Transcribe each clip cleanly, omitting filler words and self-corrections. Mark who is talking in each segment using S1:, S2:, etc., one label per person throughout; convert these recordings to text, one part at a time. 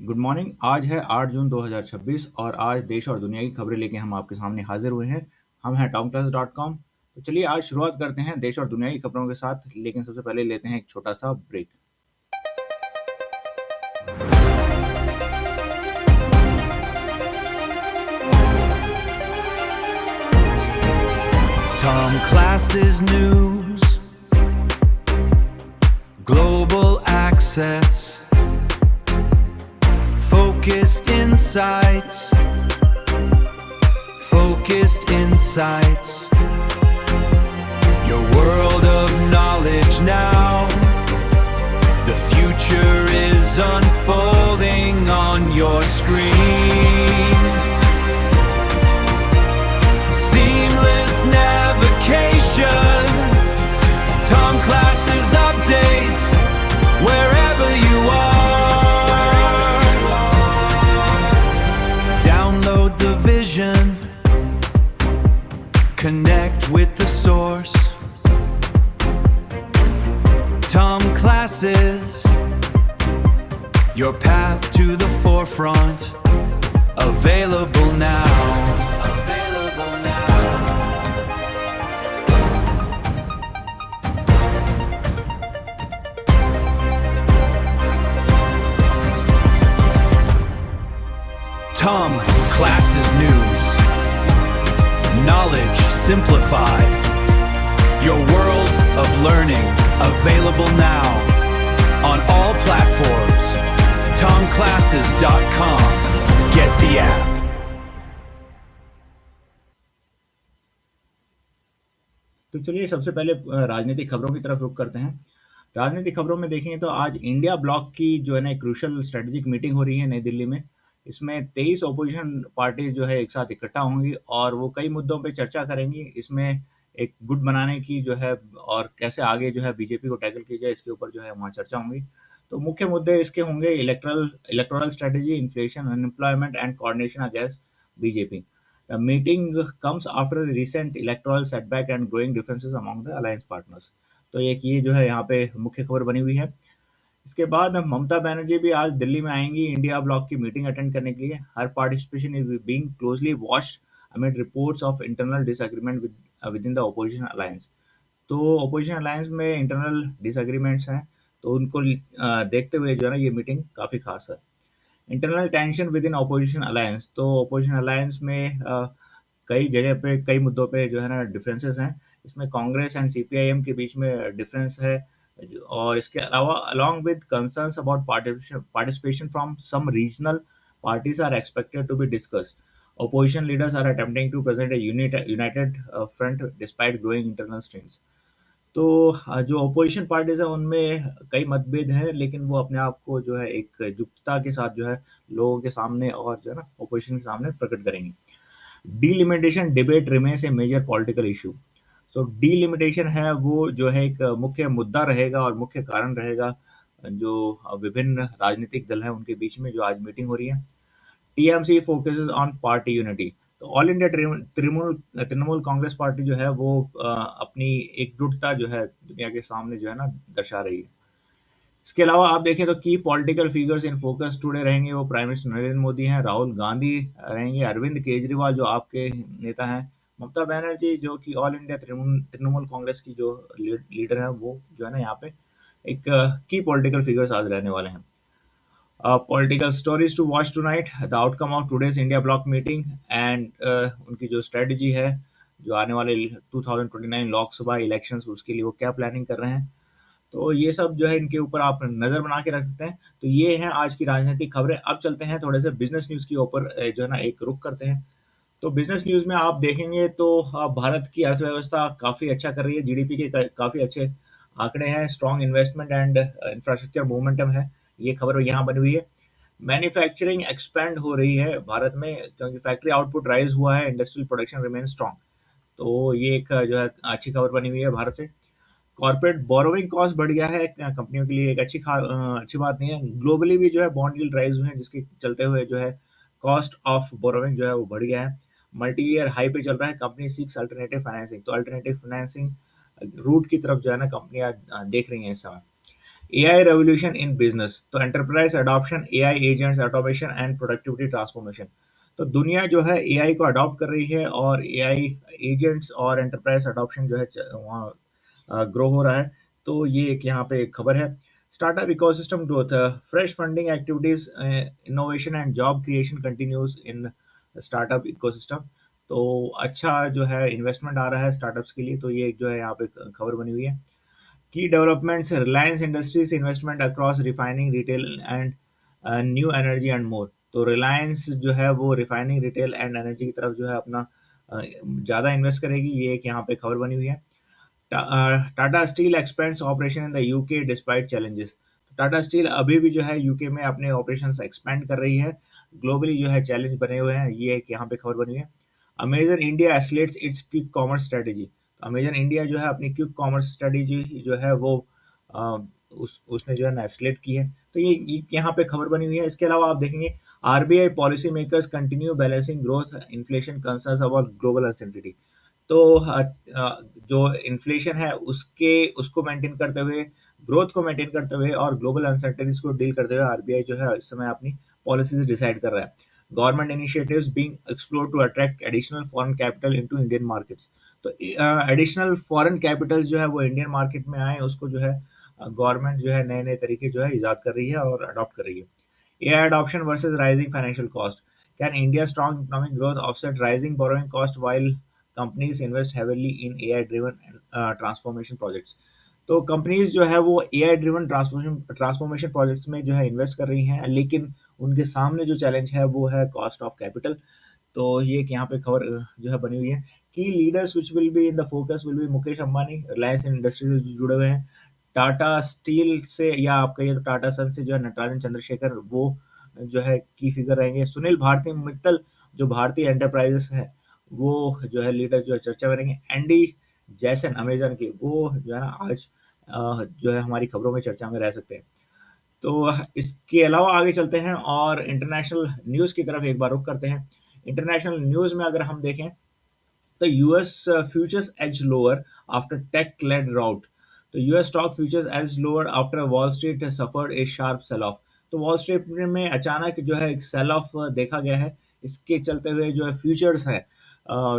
S1: Good morning. आज है 8 जून 2026 और आज देश और दुनिया की खबरें लेके हम आपके सामने हाजिर हुए हैं। हम हैं tomclass.com। तो चलिए आज शुरुआत करते हैं देश और दुनिया की खबरों के साथ, लेकिन सबसे पहले लेते हैं एक छोटा सा break.
S2: Tom Class's News, Global Access, Focused Insights, Focused Insights, your world of knowledge now. The future is unfolding on your screen. Seamless navigation, Tom Classes updates wherever you are. Download the vision, connect with the source. Tom Classes, your path to the forefront, available now. Available now. Tom Classes News, knowledge simplified, your world of learning available now on all platforms. TomClasses.com. Get the app.
S1: तो चलिए सबसे पहले राजनीतिक खबरों की तरफ रुख करते हैं। राजनीतिक खबरों में देखेंगे तो आज इंडिया ब्लॉक की जो है ना क्रूशल स्ट्रेटेजिक मीटिंग हो रही है नई दिल्ली में। इसमें 23 ओपोजिशन पार्टीज जो है एक साथ इकट्ठा होंगी और वो कई मुद्दों पे चर्चा करेंगी। इसमें एक गुट बनाने की जो है और कैसे आगे जो है बीजेपी को टैकल की जाए, इसके ऊपर जो है वहाँ चर्चा होंगी। तो मुख्य मुद्दे इसके होंगे electoral strategy, inflation, unemployment and coordination against BJP. The meeting comes after a recent electoral setback and growing differences among the alliance partners। तो एक ये जो है यहाँ पे मुख्य खबर बनी हुई है। इसके बाद ममता बनर्जी भी आज दिल्ली में आएंगी इंडिया ब्लॉक की मीटिंग अटेंड करने के लिए। Her participation is being closely watched amid reports of internal disagreement within the opposition alliance. तो ओपोजिशन अलायंस में इंटरनल डिसएग्रीमेंट्स हैं, तो उनको देखते हुए जो है ना ये मीटिंग काफ़ी खास है। Internal tension with in opposition alliance, तो अपोजिशन अलायंस में कई जगह पे कई मुद्दों पे जो है ना डिफरेंसेस हैं। इसमें कांग्रेस एंड सीपीआईएम के बीच में डिफरेंस है और इसके अलावा along with concerns about participation from some regional parties are expected to be discussed. opposition leaders are attempting to present a united front despite growing internal strains। तो जो अपोजिशन पार्टीज है उनमें कई मतभेद हैं, लेकिन वो अपने आप को जो है एक एकजुटता के साथ जो है लोगों के सामने और जो है ना अपोजिशन के सामने प्रकट करेंगे। डीलिमिटेशन डिबेट रिमेन्स ए मेजर पॉलिटिकल इशू। तो डीलिमिटेशन है वो जो है एक मुख्य मुद्दा रहेगा और मुख्य कारण रहेगा जो विभिन्न राजनीतिक दल हैं उनके बीच में जो आज मीटिंग हो रही है। TMC focuses on party unity. तो all India Trinamool Congress party जो है वो अपनी एकजुटता जो है दुनिया के सामने जो है ना दर्शा रही है। इसके अलावा आप देखें तो की political figures in focus today रहेंगे वो प्राइम मिनिस्टर नरेंद्र मोदी हैं, राहुल गांधी रहेंगे, अरविंद केजरीवाल जो आपके नेता हैं, ममता बनर्जी जो कि ऑल इंडिया तृणमूल कांग्रेस की जो लीडर है वो जो है ना यहाँ पे एक की पॉलिटिकल फिगर्स आज रहने वाले हैं। Political stories to watch tonight, the outcome of today's India bloc meeting and उनकी जो स्ट्रेटजी है जो आने वाले 2029 लोकसभा इलेक्शंस उसके लिए वो क्या प्लानिंग कर रहे हैं। तो ये सब जो है इनके ऊपर आप नज़र बना के रख सकते हैं। तो ये हैं आज की राजनीतिक खबरें। अब चलते हैं थोड़े से बिजनेस न्यूज़ के ऊपर जो है ना एक रुख करते हैं। तो बिजनेस न्यूज़ में आप देखेंगे तो भारत की अर्थव्यवस्था काफ़ी अच्छा कर रही है। जीडीपी के काफ़ी अच्छे आंकड़े हैं, strong investment and infrastructure momentum है, ये खबर यहाँ बनी हुई है। मैन्युफैक्चरिंग एक्सपेंड हो रही है भारत में क्योंकि फैक्ट्री आउटपुट राइज हुआ है, इंडस्ट्रियल प्रोडक्शन रिमेन स्ट्रॉन्ग। तो ये एक जो है अच्छी खबर बनी हुई है भारत से। कॉर्पोरेट बोरोइंग कॉस्ट बढ़ गया है कंपनियों के लिए, एक अच्छी बात नहीं है। ग्लोबली भी जो है बॉन्ड यील्ड राइज हुए हैं जिसके चलते हुए जो है कॉस्ट ऑफ बोरोइंग जो है वो बढ़ गया है, मल्टी ईयर हाई पे चल रहा है। कंपनी सीक्स अल्टरनेटिव फाइनेंसिंग, तो अल्टरनेटिव फाइनेंसिंग रूट की तरफ जो है ना कंपनियां देख रही हैं इस समय। एआई रेवोल्यूशन इन बिजनेस, तो enterprise adoption, AI agents, automation and productivity transformation. तो दुनिया जो है एआई को अडॉप्ट कर रही है और एआई एजेंट्स और एंटरप्राइज अडॉप्शन जो है वहाँ ग्रो हो रहा है। तो ये एक यहाँ पे एक खबर है। Startup ecosystem growth, fresh funding activities, innovation and job creation continues in startup ecosystem. तो अच्छा जो है इन्वेस्टमेंट आ रहा है स्टार्टअप्स के लिए, तो ये जो है यहाँ पे खबर बनी हुई है। की developments, Reliance industries investment across refining, retail and new energy and more. तो रिलायंस जो है वो रिफाइनिंग, रिटेल एंड एनर्जी की तरफ जो है अपना ज़्यादा इन्वेस्ट करेगी, ये एक यहाँ पे खबर बनी हुई है। Tata steel expends operation in the UK despite challenges. Tata steel अभी भी जो है यूके में अपने ऑपरेशंस एक्सपेंड कर रही है, ग्लोबली जो है चैलेंज बने हुए हैं, ये एक यहाँ पे खबर बनी है। Amazon India escalates its quick commerce strategy. Amazon India जो है अपनी क्विक कॉमर्स स्ट्रेटेजी जो है वो उसने जो है ना एस्लेट की है। तो ये यहाँ पे खबर बनी हुई है। इसके अलावा आप देखेंगे RBI policy makers continue balancing growth inflation concerns about global uncertainty. तो जो इन्फ्लेशन है उसके उसको मेंटेन करते हुए, ग्रोथ को मेंटेन करते हुए और ग्लोबल अनसर्टेनिटीज को डील करते हुए आरबीआई जो है इस समय अपनी पॉलिसीज डिसाइड कर रहा है। Government initiatives being explored to attract additional foreign capital into Indian markets. तो एडिशनल फॉरेन कैपिटल्स जो है वो इंडियन मार्केट में आए, उसको जो है गवर्नमेंट जो है नए नए तरीके जो है ईजाद कर रही है और अडॉप्ट कर रही है। AI adoption versus rising financial cost. Can India's strong economic growth offset rising borrowing cost while companies invest heavily in AI-driven transformation projects? तो कंपनीज जो है वो AI driven transformation transformation projects में जो है इन्वेस्ट कर रही हैं, लेकिन उनके सामने जो चैलेंज है वो है कॉस्ट ऑफ कैपिटल। तो ये एक यहाँ पे खबर जो है बनी हुई है। की leaders which will be in the focus will be Mukesh Ambani, Reliance industry से जुड़े हुए हैं। टाटा स्टील से या आप कहिए तो टाटा सन से जो है नटराजन चंद्रशेखर वो जो है की फिगर रहेंगे। सुनील भारती मित्तल जो भारतीय एंटरप्राइजेस है वो जो है लीडर जो है चर्चा में रहेंगे। एंडी जैसन अमेजन के वो जो है ना आज जो है हमारी खबरों में चर्चा में रह सकते हैं। तो इसके अलावा आगे चलते हैं और इंटरनेशनल न्यूज़ की तरफ एक बार रुख करते हैं। इंटरनेशनल न्यूज़ में अगर हम देखें तो US futures edge lower after tech-led rout. तो US stock futures edge lower after Wall Street suffered a sharp sell off. तो वॉल स्ट्रीट में अचानक जो है एक सेल ऑफ देखा गया है। इसके चलते हुए जो है फ्यूचर्स है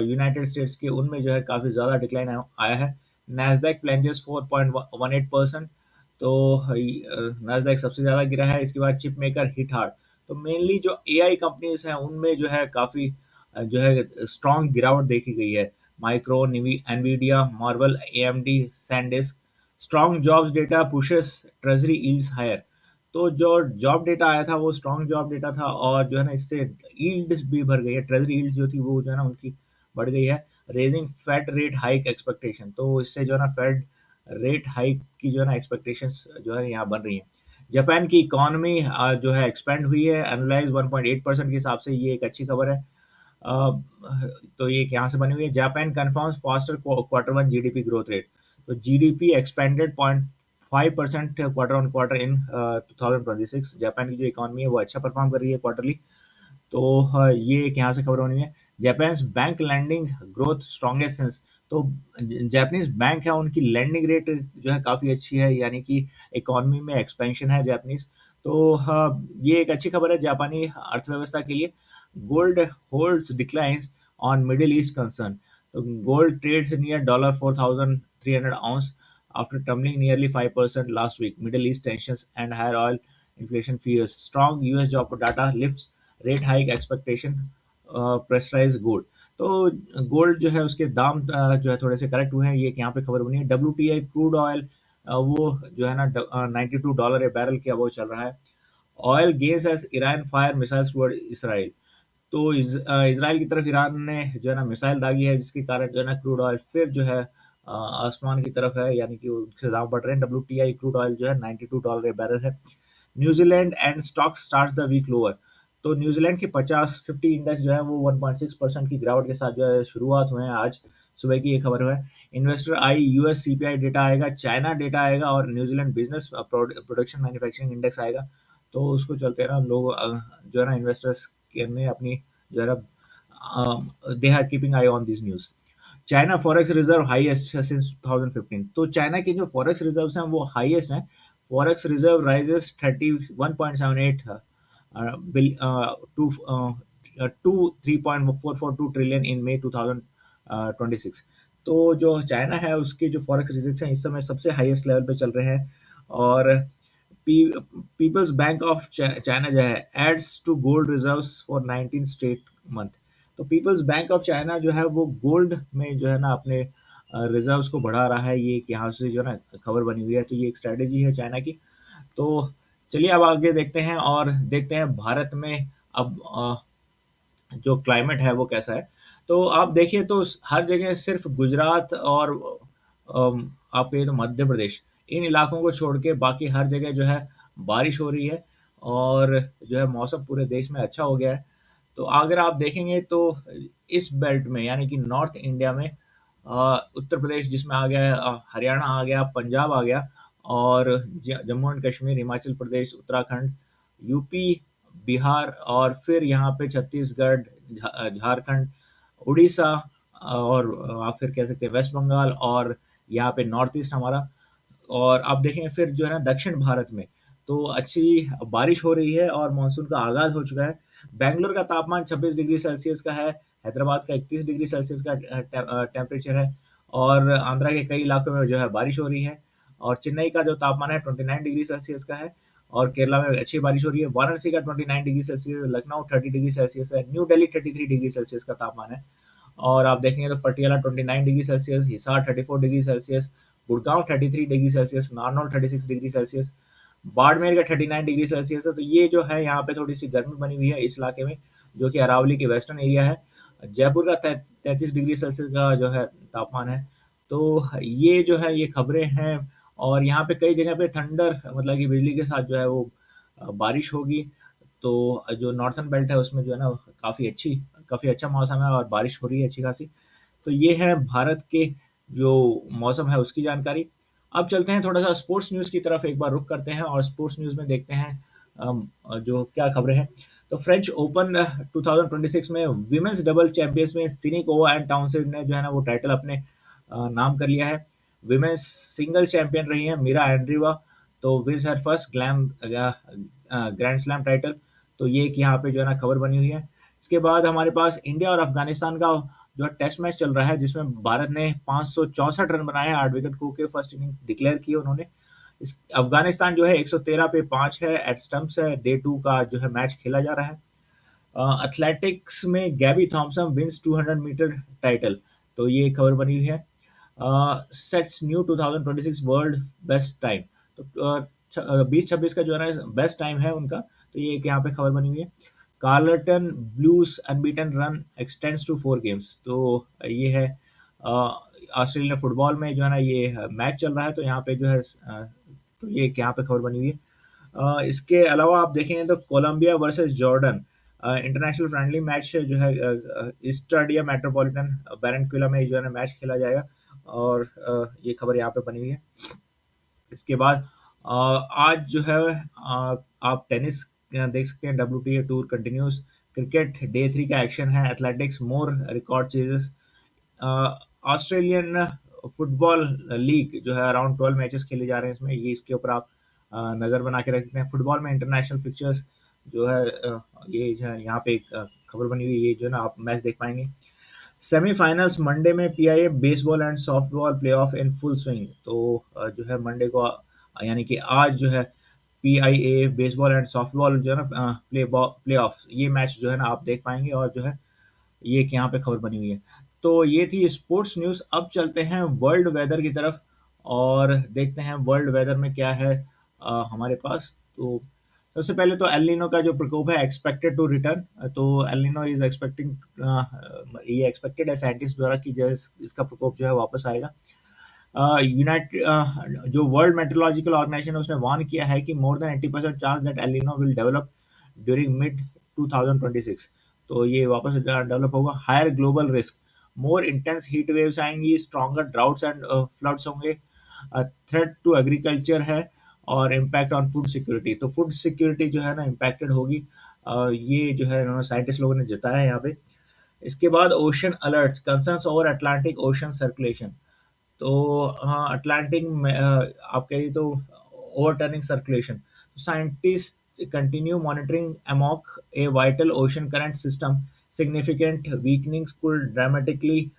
S1: यूनाइटेड स्टेट्स के, उनमें जो है काफ़ी ज़्यादा डिक्लाइन आया है। नैस्डैक प्लेंजेस 4.18%। तो नैस्डैक सबसे ज़्यादा गिरा है। इसके बाद चिप मेकर हिट हार्ड। तो मेनली जो एआई कंपनीज हैं उनमें जो है काफ़ी जो है स्ट्रॉन्ग गिरावट देखी गई है। Micro, Nvidia, Marvell, AMD, SanDisk. Strong jobs data pushes treasury yields higher. तो जो जॉब डेटा आया था वो स्ट्रॉन्ग जॉब डेटा था और जो है ना इससे यील्ड भी भर गई है। ट्रेजरी यील्ड जो थी वो जो है ना उनकी बढ़ गई है। Raising Fed rate hike expectation. तो इससे जो है ना फेड रेट हाइक की जो है ना एक्सपेक्टेशंस जो है यहाँ बन रही हैं। जापान की इकोनॉमी जो है एक्सपेंड हुई है एनालाइज 1.8% के हिसाब से, ये एक अच्छी खबर है। तो ये यहाँ से बनी हुई है। Japan confirms faster quarter one GDP growth rate. तो GDP expanded 0.5% quarter on quarter in 2026। Japan की जो इकोनॉमी है वो अच्छा परफॉर्म कर रही है क्वार्टरली। तो ये एक यहाँ से खबर होनी है। Japan's bank lending growth strongest since. तो जापानीज बैंक है उनकी लैंडिंग रेट जो है काफ़ी अच्छी है, यानी कि इकोनॉमी में एक्सपेंशन है जापानीज। तो ये एक अच्छी खबर है जापानी अर्थव्यवस्था के लिए। Gold holds declines on middle east concern. तो gold trades near $4,300 ounce after tumbling nearly 5% last week. Middle East tensions and higher oil inflation fears. Strong US job data lifts rate hike expectation, pressurize gold. तो gold जो है उसके दाम जो है थोड़े से करेक्ट हुए हैं, ये यहाँ पे खबर बनी है। WTI क्रूड ऑयल वो जो है ना $92 ए बैरल के अबव चल रहा है। Oil gains as Iran fire missiles toward Israel. तो इजराइल की तरफ ईरान ने जो है ना मिसाइल दागी है, जिसके कारण जो है ना क्रूड ऑयल फिर जो है आसमान की तरफ है, यानी कि उसके दाम बढ़ रहे हैं। WTI क्रूड ऑयल जो है $92 ए बैरल है। New Zealand and stock starts the week lower. तो न्यूजीलैंड के 50 इंडेक्स जो है वो 1.6% की गिरावट के साथ जो है शुरुआत हुए हैं आज सुबह की, ये खबर है। Investor I US CPI data आएगा, चाइना डेटा आएगा और New Zealand business production manufacturing index आएगा। तो उसको चलते ना लोग जो है ना इन्वेस्टर्स ने अपनी जो है ना they are keeping eye on this news. China forex reserve highest since 2015। तो चाइना के जो फॉरेक्स रिजर्व्स हैं वो हाईएस्ट हैं Forex reserve rises 31.78 to 3.442 trillion इन मई 2026। तो जो चाइना है उसके जो फॉरेक्स रिजर्व्स हैं इस समय सबसे हाईएस्ट लेवल पे चल रहे हैं। और पीपल्स बैंक ऑफ चाइना जो है adds to gold reserves for 19 straight month. तो पीपल्स बैंक ऑफ चाइना जो है वो गोल्ड में जो है ना अपने रिजर्व्स को बढ़ा रहा है। ये एक यहाँ से जो है ना खबर बनी हुई है, तो ये एक स्ट्रेटेजी है चाइना की। तो चलिए अब आगे देखते हैं और देखते हैं भारत में अब जो क्लाइमेट है वो कैसा है। तो आप देखिए तो हर जगह सिर्फ गुजरात और आप कहिए तो मध्य प्रदेश, इन इलाकों को छोड़ के बाकी हर जगह जो है बारिश हो रही है और जो है मौसम पूरे देश में अच्छा हो गया है। तो अगर आप देखेंगे तो इस बेल्ट में यानी कि नॉर्थ इंडिया में उत्तर प्रदेश जिसमें आ गया है, हरियाणा आ गया, पंजाब आ गया और जम्मू एंड कश्मीर, हिमाचल प्रदेश, उत्तराखंड, यूपी, बिहार और फिर यहाँ पे छत्तीसगढ़, झारखंड, उड़ीसा और आप फिर कह सकते हैं वेस्ट बंगाल और यहाँ पे नॉर्थ ईस्ट हमारा। और आप देखें फिर जो है ना दक्षिण भारत में तो अच्छी बारिश हो रही है और मानसून का आगाज हो चुका है। बैंगलोर का तापमान 26 डिग्री सेल्सियस का है, हैदराबाद का 31 डिग्री सेल्सियस का टेम्परेचर है और आंध्रा के कई इलाकों में जो है बारिश हो रही है। और चेन्नई का जो तापमान है 29 डिग्री सेल्सियस का है और केरला में अच्छी बारिश हो रही है। वाराणसी का 29 degree Celsius, Lucknow 30 degree Celsius है, न्यू दिल्ली 33 डिग्री सेल्सियस का तापमान है। और आप देखेंगे तो Patiala 29 degree Celsius, Hisar 34 degree Celsius, Gurgaon 33 degree Celsius, Narnaul 36 degree Celsius, Barmer का 39 डिग्री सेल्सियस है। तो ये जो है यहाँ पे थोड़ी सी गर्मी बनी हुई है इस इलाके में जो कि अरावली के वेस्टर्न एरिया है। जयपुर का 33 डिग्री सेल्सियस का जो है तापमान है। तो ये जो है ये खबरें हैं और यहाँ पे कई जगह पे थंडर मतलब कि बिजली के साथ जो है वो बारिश होगी। तो जो नॉर्थर्न बेल्ट है उसमें जो है ना काफ़ी अच्छा मौसम है और बारिश हो रही है अच्छी खासी। तो ये है भारत के जो मौसम है उसकी जानकारी। अब चलते हैं थोड़ा-सा स्पोर्ट्स न्यूज़ की तरफ एक बार रुख करते हैं और स्पोर्ट्स न्यूज़ में देखते हैं जो क्या खबरें हैं। तो फ्रेंच ओपन 2026 में विमेन्स डबल चैंपियंस में सिनिकोवा एंड टाउनसेंड ने जो है ना वो टाइटल अपने नाम कर लिया है। विमेन्स सिंगल चैंपियन रही हैं मीरा एंड्रीवा, तो विन्स हर फर्स्ट ग्रैंड स्लैम टाइटल। तो ये एक यहाँ पे जो है ना खबर बनी हुई है। इसके बाद हमारे पास इंडिया और अफगानिस्तान का जो टेस्ट मैच चल रहा है जिसमें भारत ने 564 रन बनाए हैं, 8 विकेट खो के फर्स्ट इनिंग डिक्लेयर की उन्होंने। इस अफगानिस्तान जो है 113 पे 5 है, एट स्टंप्स है, डे 2 का जो है मैच खेला जा रहा है। एथलेटिक्स में गैबी थॉम्सन विंस 200 मीटर टाइटल, तो ये खबर बनी हुई है। Sets new 2026 world best time, तो 2026 का जो है ना बेस्ट टाइम है उनका, तो ये एक यहाँ पे खबर बनी हुई है। Carlton Blues unbeaten run extends to 4 games, तो ये है ऑस्ट्रेलिया फुटबॉल में जो है ना ये मैच चल रहा है, तो यहाँ पे जो है तो ये एक यहाँ पे खबर बनी हुई है। इसके अलावा आप देखेंगे तो Colombia versus Jordan international friendly match जो है स्टाडिया मेट्रोपॉलिटन बैरनक्यूला में जो है ना मैच खेला जाएगा और ये खबर यहाँ पे बनी हुई है। इसके बाद आज जो है आप टेनिस देख सकते हैं, WTA tour continues, cricket day 3 का एक्शन है, athletics more record chases, Australian football league जो है अराउंड 12 मैचेस खेले जा रहे हैं इसमें, ये इसके ऊपर आप नज़र बना के रखते हैं। फुटबॉल में इंटरनेशनल फिक्चर्स जो है ये जो है यहाँ पे एक खबर बनी हुई है, ये जो है ना आप मैच देख पाएंगे। सेमीफाइनल्स मंडे में PIA baseball and softball playoff in full swing, तो जो है मंडे को यानी कि आज जो है PIA बेसबॉल एंड सॉफ्टबॉल जो है ना प्ले ऑफ ये मैच जो है ना आप देख पाएंगे और जो है ये एक यहाँ पे खबर बनी हुई है। तो ये थी स्पोर्ट्स न्यूज़। अब चलते हैं वर्ल्ड वेदर की तरफ और देखते हैं वर्ल्ड वेदर में क्या है हमारे पास। तो सबसे पहले तो एल नीनो का जो प्रकोप है एक्सपेक्टेड टू रिटर्न, तो एल नीनो इज एक्सपेक्टिंग ये एक्सपेक्टेड है साइंटिस्ट द्वारा कि जो इसका प्रकोप जो है वापस आएगा। जो वर्ल्ड मेट्रोलॉजिकल ऑर्गेनाइजेशन है उसने वार्न किया है कि more than 80% chance that El Nino will develop during mid 2026, तो ये वापस डेवलप होगा। Higher global risk, more intense heat waves आएंगी, स्ट्रॉन्गर ड्राउट्स एंड फ्लड्स होंगे, थ्रेट टू एग्रीकल्चर है और इम्पैक्ट ऑन फूड सिक्योरिटी, तो फूड सिक्योरिटी जो है ना इम्पैक्टेड होगी। ये जो है इन्होंने साइंटिस्ट लोगों ने जताया है यहाँ पे। इसके बाद ocean alert, concerns over Atlantic ocean circulation, तो हाँ अटलांटिक में आप कहिए तो overturning circulation. Scientists continue monitoring AMOC, a vital ocean current system. Significant weakenings could dramatically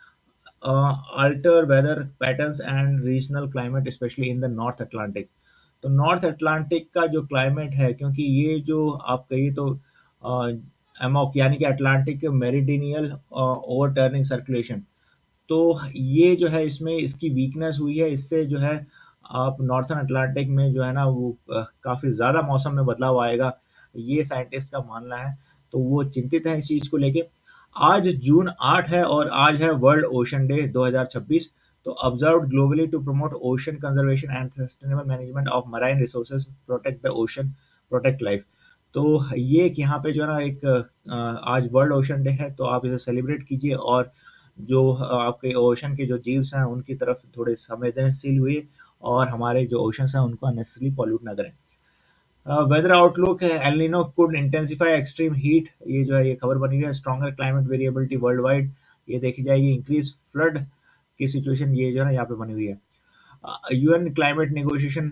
S1: alter weather patterns and regional climate, especially in the North Atlantic. तो north Atlantic का जो climate है, क्योंकि ये जो आप कहिए तो एमॉक यानी कि अटलांटिक मेरिडिनियल ओवरटर्निंग सर्कुलेशन, तो ये जो है इसमें इसकी वीकनेस हुई है। इससे जो है आप नॉर्थर्न अटलांटिक में जो है ना वो काफ़ी ज़्यादा मौसम में बदलाव आएगा, ये साइंटिस्ट का मानना है। तो वो चिंतित हैं इस चीज़ को लेके। आज जून 8 है और आज है वर्ल्ड ओशन डे 2026। तो observed globally to promote ocean conservation and sustainable management of marine resources, protect the ocean, protect life. तो ये एक यहाँ पे जो है ना एक आज वर्ल्ड ओशन डे है, तो आप इसे सेलिब्रेट कीजिए और जो आपके ओशन के जो जीव्स हैं उनकी तरफ थोड़े संवेदनशील हुए और हमारे जो ओशंस हैं उनको अननेसेसरली पॉल्यूट ना करें। वेदर आउटलुक है, El Nino could intensify extreme heat, ये जो है ये खबर बनी है। Stronger climate variability world wide, ये देखी जाएगी। इंक्रीज फ्लड की सिचुएशन, ये जो है ना यहाँ पे बनी हुई है। UN climate negotiation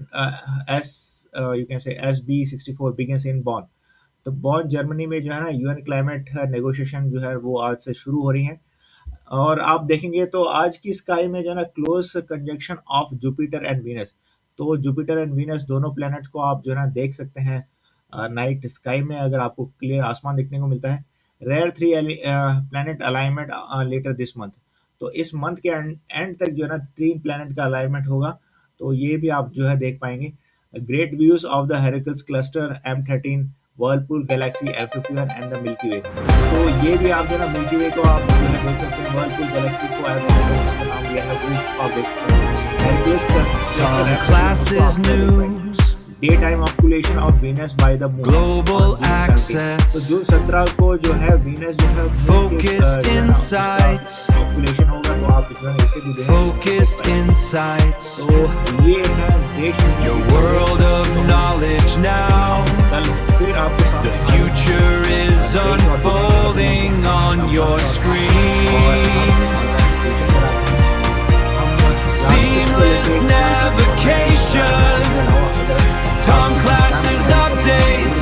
S1: S U can say SB64 begins in बॉन। तो बॉन जर्मनी में जो है ना यूएन क्लाइमेट नेगोशिएशन जो है वो आज से शुरू हो रही है। और आप देखेंगे तो आज की स्काई में जो है ना close conjunction of Jupiter and Venus. तो जुपिटर एंड वीनस दोनों प्लैनेट को आप जो है ना देख सकते हैं नाइट स्काई में, अगर आपको क्लियर आसमान देखने को मिलता है। Rare 3 planet alignment later this month. तो इस मंथ के एंड तक जो है ना 3 प्लैनेट का अलाइनमेंट होगा, तो ये भी आप जो है देख पाएंगे। Great views of the Hercules cluster, M13, whirlpool galaxy, F51 and the milky way. तो ये भी आप जो है ना मिल्की वे को आप जो है देख सकते हैं। वर्लपूल गैलेक्सी को F51 का नाम दिया है, वो आप देख सकते हैं। Hercules
S2: Tom Classes News,
S1: day time occultation of Venus by the moon,
S2: Global
S1: तो
S2: Access,
S1: जून 17 को जो है वीनस जो है
S2: Focused Insights,
S1: ऑक्यूलेशन होगा, तो आप जो है इसे भी देखें।
S2: Focused Insights,
S1: तो ये है देश
S2: your world of knowledge now.
S1: कल फिर आपके
S2: The
S1: साथ
S2: future is unfolding on your screen. Seamless navigation, Tom Classes updates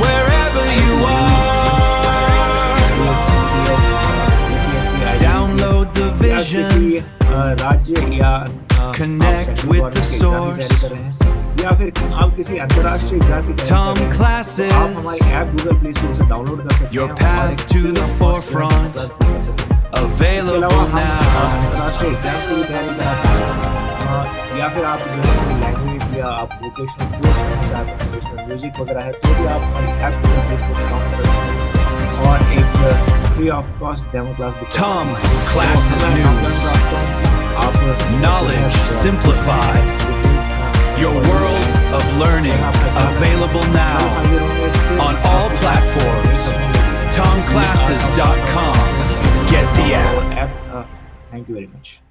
S2: wherever you are. Download the vision,
S1: राज्य या
S2: Connect with the source.
S1: या फिर आप किसी अंतर्राष्ट्रीय एग्जाम की तैयारी
S2: Tom
S1: कर रहे हैं,
S2: Classes,
S1: आप हमारी ऐप गूगल प्ले स्टोर से डाउनलोड कर सकते हैं।
S2: Your
S1: और
S2: path
S1: एक
S2: to
S1: free
S2: the
S1: of cost
S2: forefront,
S1: class कर सकते हैं। इसके
S2: available
S1: अलावा हम
S2: now.
S1: अंतर्राष्ट्रीय एग्जाम की भी तैयारी कराते हैं, या फिर आप जो है लैंग्वेज या आप वोकेशनल कोर्स करना चाहते हैं जिसमें म्यूजिक वगैरह है, तो भी आप हमारी ऐप गूगल प्ले स्टोर से डाउनलोड कर सकते हैं और एक free of cost demo class भी
S2: Tom Classes News,
S1: आप
S2: knowledge simplified, your world of learning available now on all platforms. TomClasses.com. Get the app.
S1: Thank you very much.